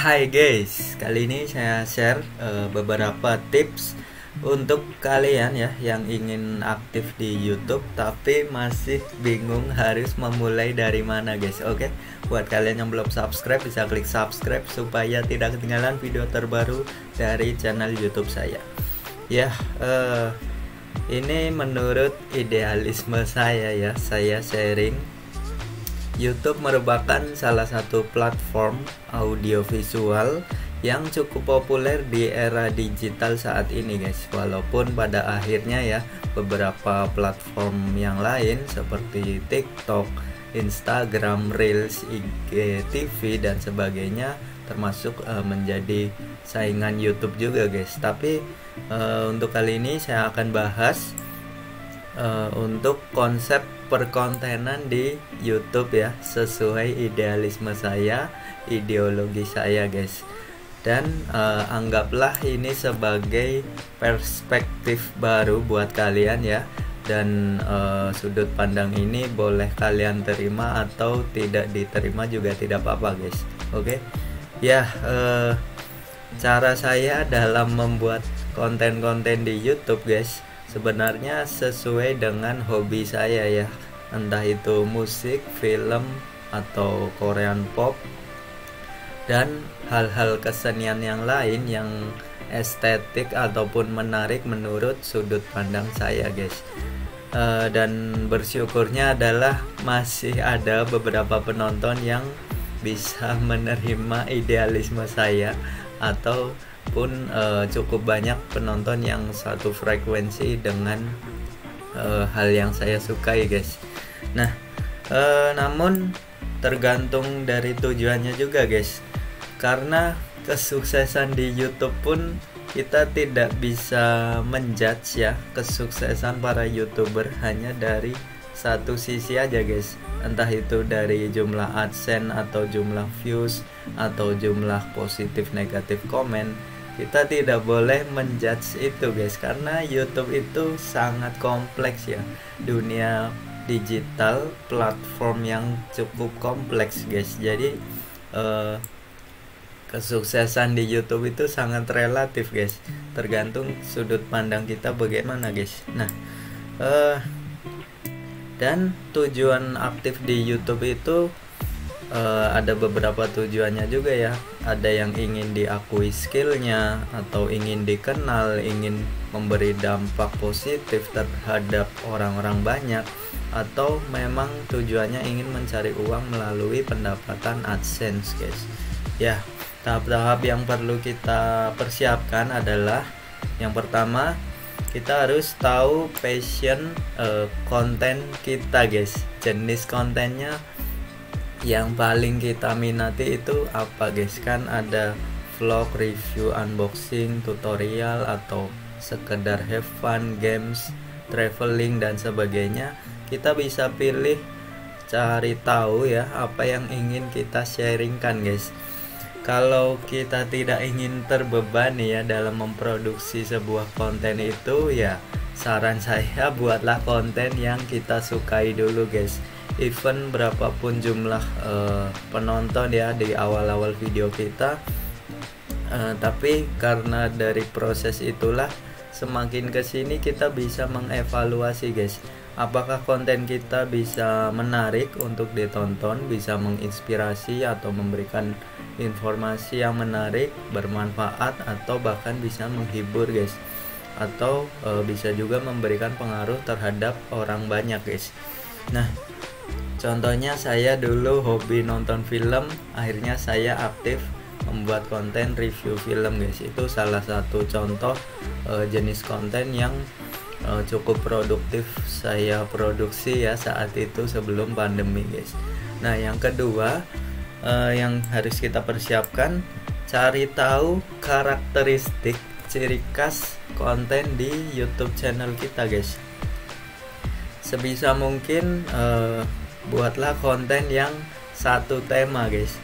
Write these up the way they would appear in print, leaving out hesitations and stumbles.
Hai guys, kali ini saya share beberapa tips untuk kalian ya yang ingin aktif di YouTube tapi masih bingung harus memulai dari mana guys. Oke, buat kalian yang belum subscribe bisa klik subscribe supaya tidak ketinggalan video terbaru dari channel YouTube saya. Ya, ini menurut idealisme saya ya, saya sharing. YouTube merupakan salah satu platform audiovisual yang cukup populer di era digital saat ini guys. Walaupun pada akhirnya ya beberapa platform yang lain seperti TikTok, Instagram, Reels, IGTV dan sebagainya termasuk menjadi saingan YouTube juga guys. Tapi untuk kali ini saya akan bahas untuk konsep perkontenan di YouTube ya, sesuai idealisme saya, ideologi saya guys. Dan anggaplah ini sebagai perspektif baru buat kalian ya. Dan sudut pandang ini boleh kalian terima atau tidak diterima juga tidak apa-apa guys. Oke. Ya, cara saya dalam membuat konten-konten di YouTube guys sebenarnya sesuai dengan hobi saya ya, entah itu musik, film, atau Korean pop dan hal-hal kesenian yang lain yang estetik ataupun menarik menurut sudut pandang saya guys. Dan bersyukurnya adalah masih ada beberapa penonton yang bisa menerima idealisme saya atau pun cukup banyak penonton yang satu frekuensi dengan hal yang saya sukai guys. Nah, namun tergantung dari tujuannya juga guys, karena kesuksesan di YouTube pun kita tidak bisa menjudge ya kesuksesan para YouTuber hanya dari satu sisi aja guys, entah itu dari jumlah AdSense atau jumlah views atau jumlah positif negatif komen. Kita tidak boleh menjudge itu guys, karena YouTube itu sangat kompleks ya, dunia digital platform yang cukup kompleks guys. Jadi kesuksesan di YouTube itu sangat relatif guys, tergantung sudut pandang kita bagaimana guys. Nah, dan tujuan aktif di YouTube itu ada beberapa tujuannya juga ya. Ada yang ingin diakui skillnya, atau ingin dikenal, ingin memberi dampak positif terhadap orang-orang banyak, atau memang tujuannya ingin mencari uang melalui pendapatan AdSense guys. Ya, tahap-tahap yang perlu kita persiapkan adalah yang pertama, kita harus tahu passion konten kita guys. Jenis kontennya yang paling kita minati itu apa guys? Kan ada vlog, review, unboxing, tutorial, atau sekedar have fun, games, traveling dan sebagainya. Kita bisa pilih, cari tahu ya apa yang ingin kita sharingkan guys. Kalau kita tidak ingin terbebani ya dalam memproduksi sebuah konten itu, ya saran saya buatlah konten yang kita sukai dulu guys. Even berapapun jumlah penonton ya di awal-awal video kita, tapi karena dari proses itulah semakin kesini kita bisa mengevaluasi guys, apakah konten kita bisa menarik untuk ditonton, bisa menginspirasi atau memberikan informasi yang menarik, bermanfaat, atau bahkan bisa menghibur guys, atau bisa juga memberikan pengaruh terhadap orang banyak guys. Nah, contohnya saya dulu hobi nonton film, akhirnya saya aktif membuat konten review film guys. Itu salah satu contoh jenis konten yang cukup produktif saya produksi ya saat itu sebelum pandemi guys. Nah, yang kedua yang harus kita persiapkan, cari tahu karakteristik ciri khas konten di YouTube channel kita guys. Sebisa mungkin buatlah konten yang satu tema guys.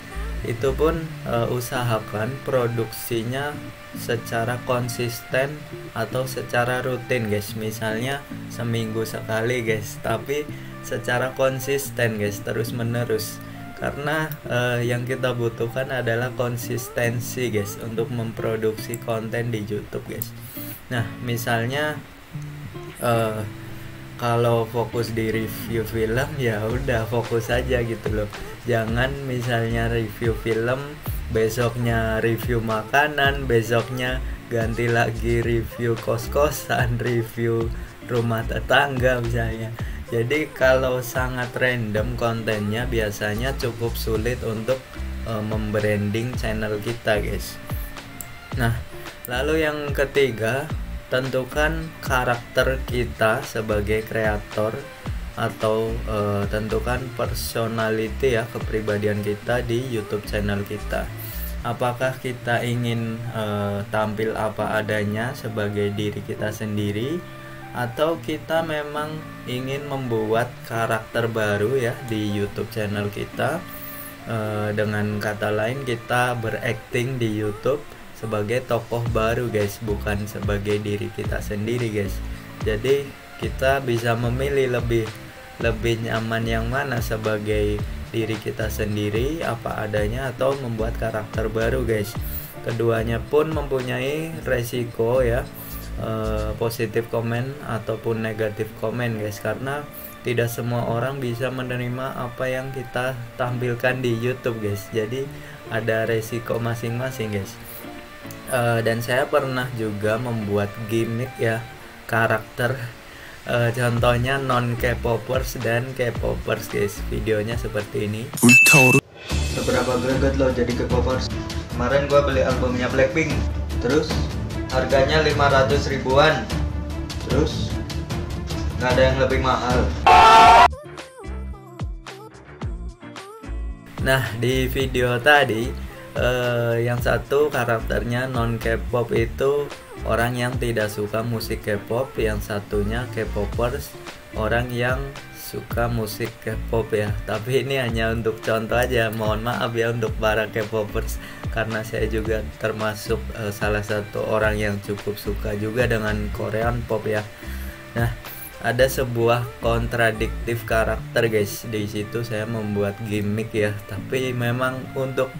Itu pun usahakan produksinya secara konsisten atau secara rutin guys. Misalnya seminggu sekali guys, tapi secara konsisten guys, terus menerus. karena yang kita butuhkan adalah konsistensi guys untuk memproduksi konten di YouTube guys. Nah misalnya kalau fokus di review film ya udah fokus aja gitu loh, jangan misalnya review film besoknya review makanan, besoknya ganti lagi review kos-kosan, review rumah tetangga misalnya. Jadi kalau sangat random kontennya biasanya cukup sulit untuk membranding channel kita guys. Nah lalu yang ketiga, tentukan karakter kita sebagai kreator atau tentukan personality ya, kepribadian kita di YouTube channel kita. Apakah kita ingin tampil apa adanya sebagai diri kita sendiri, atau kita memang ingin membuat karakter baru ya di YouTube channel kita. Dengan kata lain, kita berakting di YouTube sebagai tokoh baru guys, bukan sebagai diri kita sendiri guys. Jadi kita bisa memilih lebih nyaman yang mana, sebagai diri kita sendiri apa adanya atau membuat karakter baru guys. Keduanya pun mempunyai resiko ya, positif komen ataupun negatif komen guys, karena tidak semua orang bisa menerima apa yang kita tampilkan di YouTube guys. Jadi ada resiko masing-masing guys. Dan saya pernah juga membuat gimmick ya, karakter, contohnya non K-popers dan K-popers guys. Videonya seperti ini. Seberapa greget lo jadi K-popers? Kemarin gua beli albumnya Blackpink, terus harganya 500 ribuan, terus nggak ada yang lebih mahal. Nah di video tadi yang satu karakternya non K-pop itu orang yang tidak suka musik K-pop, yang satunya K-popers orang yang suka musik K-pop ya. Tapi ini hanya untuk contoh aja, mohon maaf ya untuk para K-popers, karena saya juga termasuk salah satu orang yang cukup suka juga dengan Korean pop ya. Nah ada sebuah kontradiktif karakter guys, di situ saya membuat gimmick ya, tapi memang untuk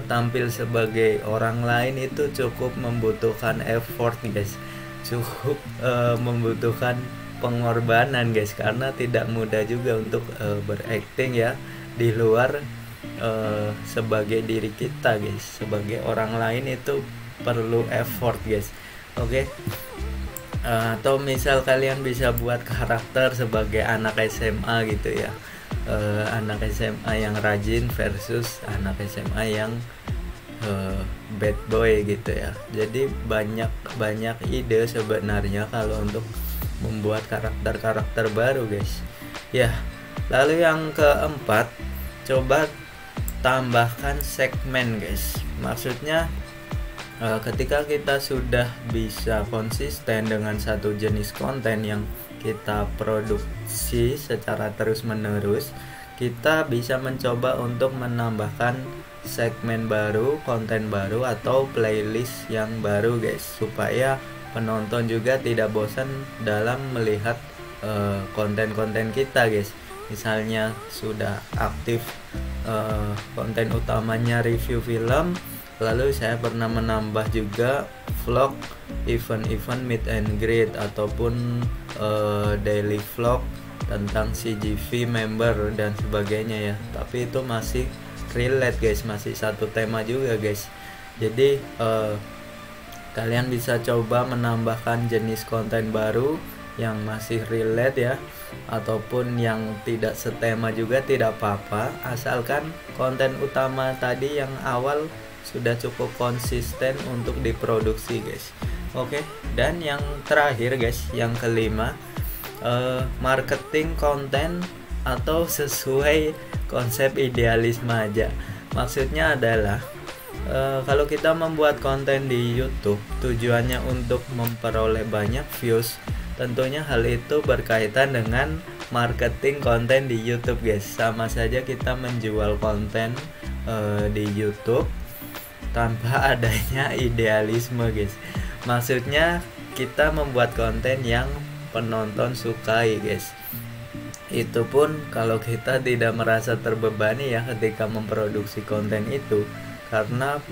tampil sebagai orang lain itu cukup membutuhkan effort guys, cukup membutuhkan pengorbanan guys, karena tidak mudah juga untuk berakting ya di luar sebagai diri kita guys. Sebagai orang lain itu perlu effort guys. Oke. Atau misal kalian bisa buat karakter sebagai anak SMA gitu ya, anak SMA yang rajin versus anak SMA yang bad boy gitu ya. Jadi banyak ide sebenarnya kalau untuk membuat karakter baru guys ya. Lalu yang keempat, coba tambahkan segmen guys. Maksudnya ketika kita sudah bisa konsisten dengan satu jenis konten yang kita produksi secara terus menerus, kita bisa mencoba untuk menambahkan segmen baru, konten baru, atau playlist yang baru guys, supaya penonton juga tidak bosan dalam melihat konten-konten kita guys. Misalnya sudah aktif konten utamanya review film, lalu saya pernah menambah juga vlog, event meet and greet, ataupun daily vlog tentang CGV member dan sebagainya ya. Tapi itu masih relate guys, masih satu tema juga guys. Jadi kalian bisa coba menambahkan jenis konten baru yang masih relate ya, ataupun yang tidak setema juga tidak apa-apa, asalkan konten utama tadi yang awal sudah cukup konsisten untuk diproduksi guys. Oke, dan yang terakhir guys, yang kelima, marketing konten atau sesuai konsep idealisme aja. Maksudnya adalah kalau kita membuat konten di YouTube tujuannya untuk memperoleh banyak views, tentunya hal itu berkaitan dengan marketing konten di YouTube guys. Sama saja kita menjual konten di YouTube tanpa adanya idealisme guys. Maksudnya kita membuat konten yang penonton sukai guys. Itu pun kalau kita tidak merasa terbebani ya ketika memproduksi konten itu, karena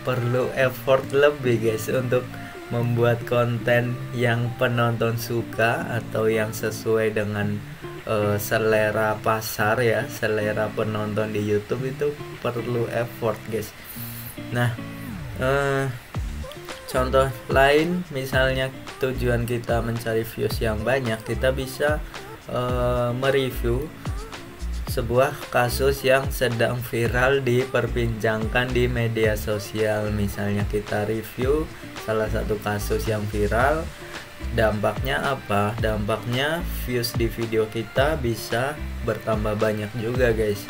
perlu effort lebih guys untuk membuat konten yang penonton suka atau yang sesuai dengan selera pasar ya, selera penonton di YouTube itu perlu effort guys. Nah, contoh lain misalnya tujuan kita mencari views yang banyak, kita bisa mereview sebuah kasus yang sedang viral diperbincangkan di media sosial. Misalnya kita review salah satu kasus yang viral, dampaknya apa? Dampaknya views di video kita bisa bertambah banyak juga guys,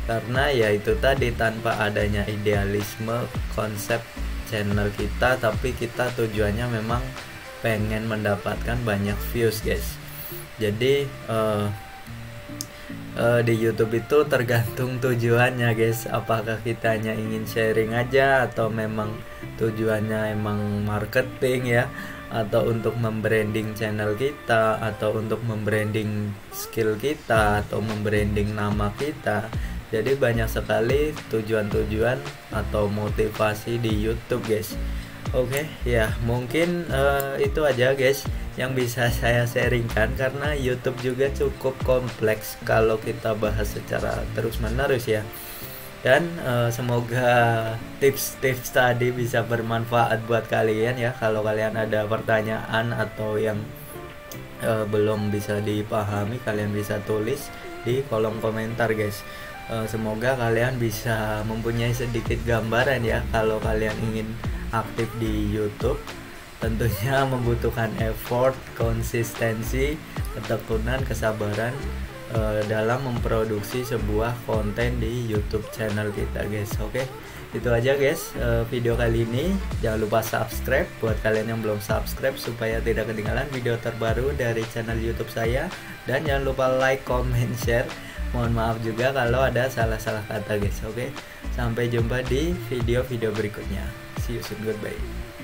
karena ya itu tadi, tanpa adanya idealisme konsep channel kita, tapi kita tujuannya memang pengen mendapatkan banyak views guys. Jadi di YouTube itu tergantung tujuannya guys, apakah kita hanya ingin sharing aja atau memang tujuannya emang marketing ya, atau untuk membranding channel kita, atau untuk membranding skill kita, atau membranding nama kita. Jadi banyak sekali tujuan-tujuan atau motivasi di YouTube guys. Oke, ya mungkin itu aja guys yang bisa saya sharingkan, karena YouTube juga cukup kompleks kalau kita bahas secara terus-menerus ya. Dan semoga tips-tips tadi bisa bermanfaat buat kalian ya. Kalau kalian ada pertanyaan atau yang belum bisa dipahami, kalian bisa tulis di kolom komentar guys. Semoga kalian bisa mempunyai sedikit gambaran ya kalau kalian ingin aktif di YouTube. Tentunya membutuhkan effort, konsistensi, ketekunan, kesabaran dalam memproduksi sebuah konten di YouTube channel kita guys. Oke, itu aja guys video kali ini. Jangan lupa subscribe buat kalian yang belum subscribe supaya tidak ketinggalan video terbaru dari channel YouTube saya. Dan jangan lupa like, comment, share. Mohon maaf juga kalau ada salah-salah kata guys. Oke, sampai jumpa di video-video berikutnya. See you soon, goodbye.